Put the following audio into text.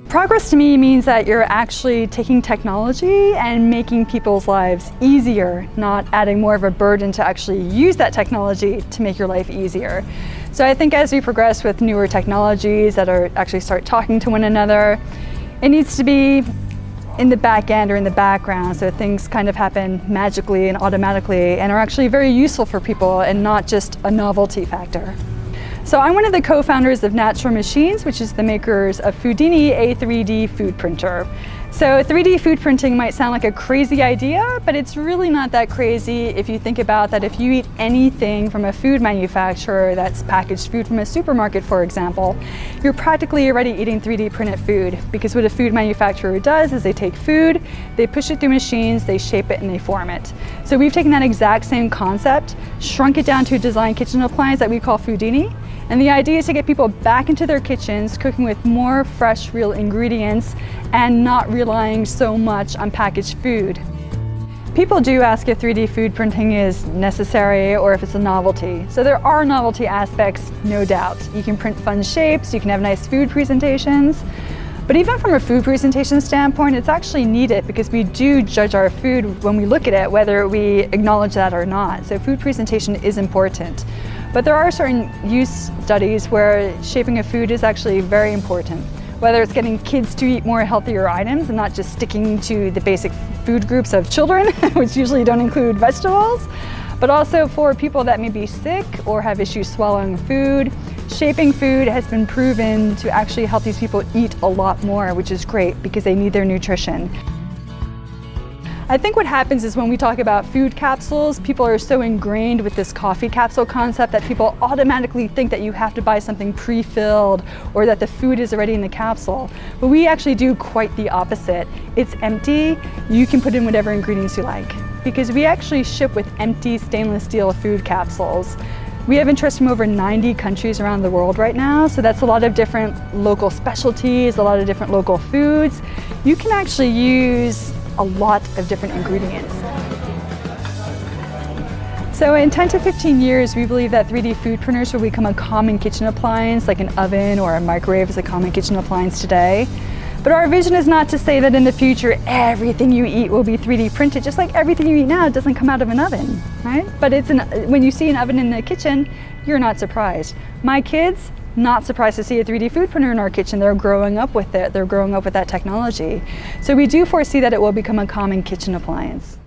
Progress to me means that you're actually taking technology and making people's lives easier, not adding more of a burden to actually use that technology to make your life easier. So I think as we progress with newer technologies that are actually start talking to one another, it needs to be in the back end or in the background, so things kind of happen magically and automatically and are actually very useful for people and not just a novelty factor. So I'm one of the co-founders of Natural Machines, which is the makers of Foodini, a 3D food printer. So 3D food printing might sound like a crazy idea, but it's really not that crazy if you think about that. If you eat anything from a food manufacturer that's packaged food from a supermarket, for example, you're practically already eating 3D printed food, because what a food manufacturer does is they take food, they push it through machines, they shape it and they form it. So we've taken that exact same concept, shrunk it down to a design kitchen appliance that we call Foodini. And the idea is to get people back into their kitchens, cooking with more fresh, real ingredients and not relying so much on packaged food. People do ask if 3D food printing is necessary or if it's a novelty. So there are novelty aspects, no doubt. You can print fun shapes, you can have nice food presentations. But even from a food presentation standpoint, it's actually needed because we do judge our food when we look at it, whether we acknowledge that or not. So food presentation is important. But there are certain use studies where shaping a food is actually very important. Whether it's getting kids to eat more healthier items and not just sticking to the basic food groups of children, which usually don't include vegetables, but also for people that may be sick or have issues swallowing food. Shaping food has been proven to actually help these people eat a lot more, which is great because they need their nutrition. I think what happens is when we talk about food capsules, people are so ingrained with this coffee capsule concept that people automatically think that you have to buy something pre-filled or that the food is already in the capsule. But we actually do quite the opposite. It's empty, you can put in whatever ingredients you like, because we actually ship with empty stainless steel food capsules. We have interest from over 90 countries around the world right now, so that's a lot of different local specialties, a lot of different local foods. You can actually use a lot of different ingredients. So in 10 to 15 years, we believe that 3D food printers will become a common kitchen appliance, like an oven or a microwave is a common kitchen appliance today. But our vision is not to say that in the future, everything you eat will be 3D printed, just like everything you eat now doesn't come out of an oven, right? But when you see an oven in the kitchen, you're not surprised. My kids, not surprised to see a 3D food printer in our kitchen. They're growing up with it. They're growing up with that technology. So we do foresee that it will become a common kitchen appliance.